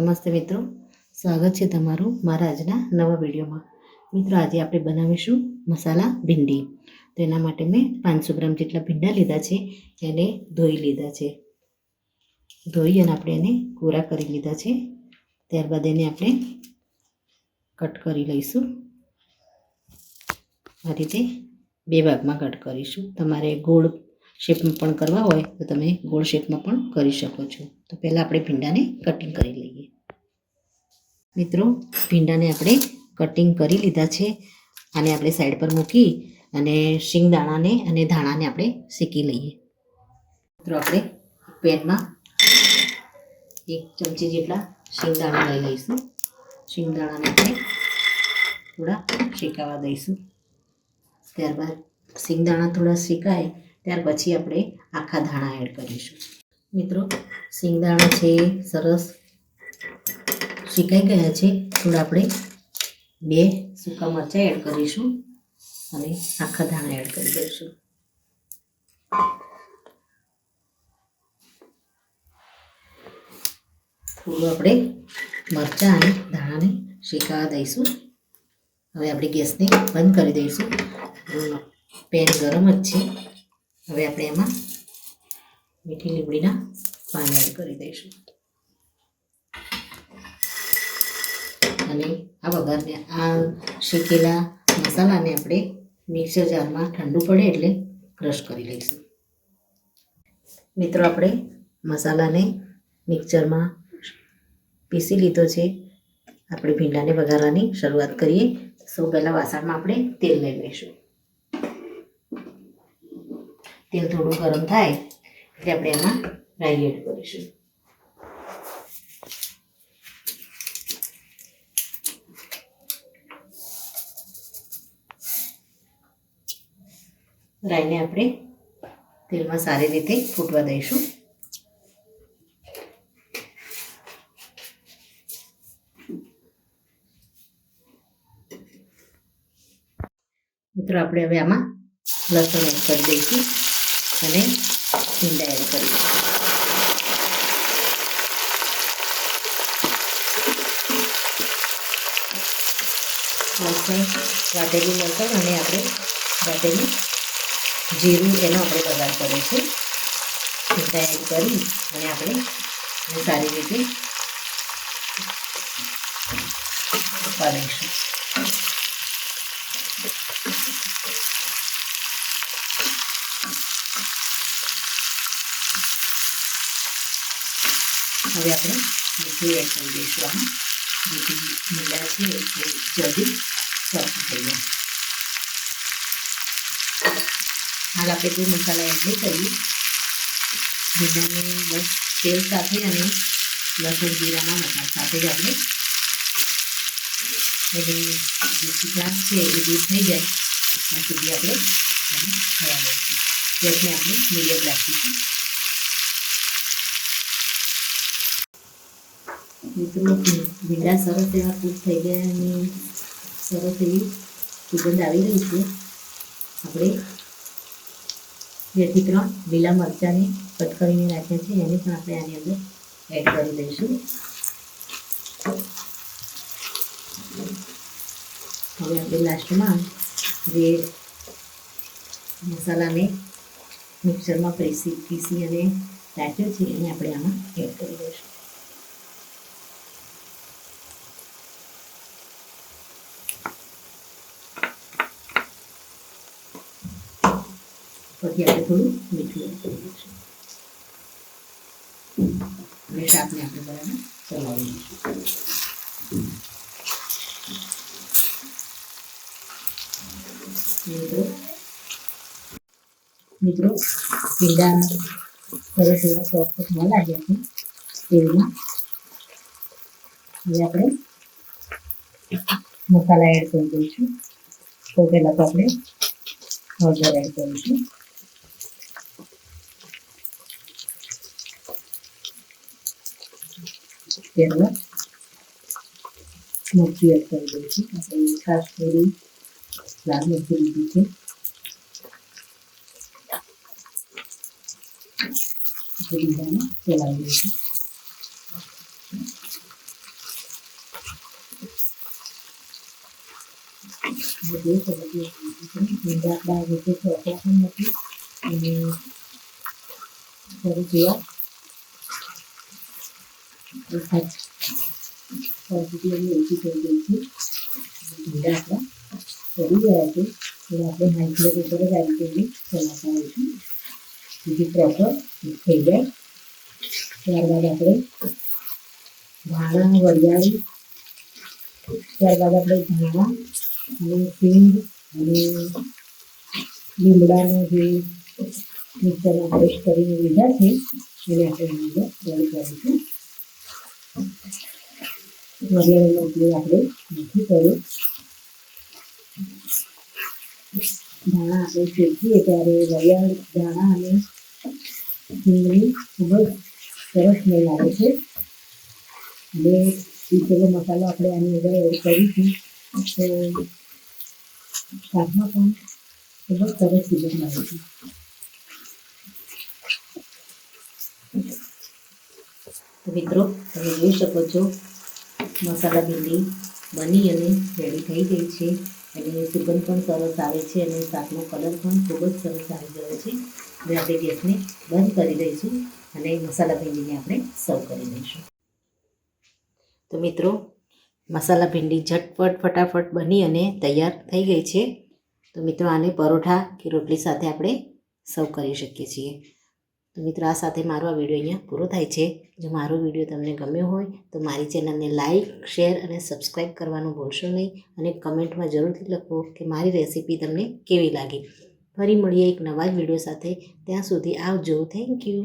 નમસ્તે મિત્રો, સ્વાગત છે તમારું મારા આજના નવા વિડીયોમાં. મિત્રો, આજે આપણે બનાવીશું મસાલા ભીંડી. તો એના માટે મેં 500 ગ્રામ જેટલા ભીંડા લીધા છે. એને ધોઈ લીધા છે. ધોઈ અને આપણે એને કોરા કરી લીધા છે. ત્યારબાદ એને આપણે કટ કરી લઈશું. આ રીતે 2 ભાગમાં કટ કરીશું. તમારે ગોળ શેપમાં પણ કરવા હોય તો તમે ગોળ શેપમાં પણ કરી શકો છો. તો પહેલાં આપણે ભીંડાને કટિંગ કરી લઈએ. મિત્રો, ભીંડાને આપણે કટિંગ કરી લીધા છે. આને આપણે સાઈડ પર મૂકી અને શિંગદાણાને અને ધાણાને આપણે શેકી લઈએ. મિત્રો, આપણે પેનમાં 1 ચમચી જેટલા શિંગદાણા લઈ લઈશું. શિંગદાણાને આપણે થોડા શેકાવા દઈશું. ત્યારબાદ શિંગદાણા થોડા શેકાય ત્યાર પછી આપણે આખા ધાણા એડ કરીશું. મિત્રો, શિંગદાણા છે સરસ શેકાઈ ગયા છે. થોડા આપણે 2 સૂકા મરચાં એડ કરીશું અને આખા ધાણા એડ કરી દઈશું. થોડું આપણે મરચાં અને ધાણાને શેકાવા દઈશું. હવે આપણે ગેસને બંધ કરી દઈશું. પેન ગરમ જ છે. હવે આપણે એમાં મીઠી લીમડીના પાન એડ કરી દઈશું અને આ વઘારને આ શેકેલા મસાલાને આપણે મિક્સર જારમાં ઠંડુ પડે એટલે ક્રશ કરી લઈશું. મિત્રો, આપણે મસાલાને મિક્સરમાં પીસી લીધો છે. આપણે ભીંડાને વઘારવાની શરૂઆત કરીએ. સૌ પહેલાં વાસણમાં આપણે તેલ લઈ લઈશું. તેલ થોડું ગરમ થાય એટલે આપણે એમાં રાઈ એડ કરીશું. રાઈને આપણે તેલમાં સારી રીતે ફૂટવા દઈશું. મિત્રો, આપણે હવે આમાં લસણ એડ કરી દઈશું અને ભીંડા એડ કરીશું. વાટેલું લસણ અને આપણે વાટેલું જીરું એનો આપણે વઘાર કર્યો છે. ભીંડા એડ કરી અને આપણે સારી રીતે પાડીશું. હવે આપણે મીઠું એડ કરી દઈશું. આમાં જેથી ભીંડા છે એ જલ્દી સોફ્ટ થઈ જાય. હાલ આપણે કોઈ મસાલા એડ નહીં કરીએ. ભીંડાને બસ તેલ સાથે અને લસણ જીરાના મસાલા સાથે જ આપણે બધી જે ચીકણાશ છે એ દૂર થઈ જાય ત્યાં સુધી આપણે એને થવા દઈશું. ગેસને આપણે મીડિયમ રાખીશું. મિત્રો, ભીંડા સરસ એવા કૂક થઈ ગયા અને સરસ એવી સુગંધ આવી રહી છે. આપણે 2 થી 3 લીલા મરચાંને કટ કરીને રાખ્યા છે. એને પણ આપણે આની અંદર એડ કરી દઈશું. હવે આપણે લાસ્ટમાં જે મસાલાને મિક્સરમાં પીસી અને રાખ્યો છે એને આપણે આમાં એડ કરી દઈશું. પછી આપણે થોડું મીઠું એડ કરી દઈશું અને શાકને આપણે બરાબર ચલાવી દઈશું. મિત્રો, ભીંડા સરસ એવા સોફ્ટ થવા લાગ્યા છે તેલમાં. હવે આપણે મસાલા એડ કરી દઈશું. તો પહેલાં તો આપણે હળદર એડ કરીશું. ત્યારબાદ મરચું એડ કરી દઈશું. આપણે ખાસ થોડી લાલ મરચું લીધી છે. ભીંડાને ચલાવી દઈશું. જોઈ શકો છો ભીંડા આપણા રીતે ચોખ્ખા પણ નથી અને સરસ એવા ક્વોન્ટિટી એની ઓછી થઈ ગઈ છે. ભીંડા આપણા ચડી ગયા છે એટલે આપણે હાઈ ફ્લેમ ઉપર જ આવી રીતે ચલાવતા રહીશું જેથી પ્રોપર થઈ જાય. ત્યારબાદ આપણે ધાણા વરિયાળી ત્યારબાદ આપણે ધાણા અને સિંગ અને લીમડાનો જે મિક્સરમાં પેસ્ટ કરીને લીધા છે એને આપણે એની અંદર એડ કરીશું. વરિયાળીનો ઉપયોગ આપણે નથી કર્યો. ધાણા આપણે શેકીએ ત્યારે વરિયાળી ધાણા અને સિંગની ખૂબ જ સરસ સ્મેલ આવે છે અને પીસેલો મસાલો આપણે આની અંદર એડ કરીશું તો શાકમાં પણ ખૂબ જ સરસ સુગંધ આવે છે. તો મિત્રો તમે જોઈ શકો છો મસાલા ભીંડી બની અને રેડી થઈ ગઈ છે અને સુગંધ પણ સરસ આવે છે અને શાકનો કલર પણ ખૂબ જ સરસ આવી ગયો છે. હવે આપણે ગેસને બંધ કરી દઈશું અને મસાલા ભીંડીને આપણે સર્વ કરી દઈશું. તો મિત્રો મસાલા ભીંડી ઝટપટ ફટાફટ બની અને તૈયાર થઈ ગઈ છે. તો મિત્રો આને પરોઠા કે રોટલી સાથે આપણે સર્વ કરી શકીએ છીએ. તો મિત્રો આ સાથે મારો આ વિડીયો અહીંયા પૂરો થાય છે. જો મારો વિડીયો તમને ગમ્યો હોય તો મારી ચેનલને લાઇક શેર અને સબસ્ક્રાઈબ કરવાનું ભૂલશો નહીં અને કમેન્ટમાં જરૂરથી લખો કે મારી રેસીપી તમને કેવી લાગી. ફરી મળીએ એક નવા જ વિડીયો સાથે. ત્યાં સુધી આવજો. Thank you.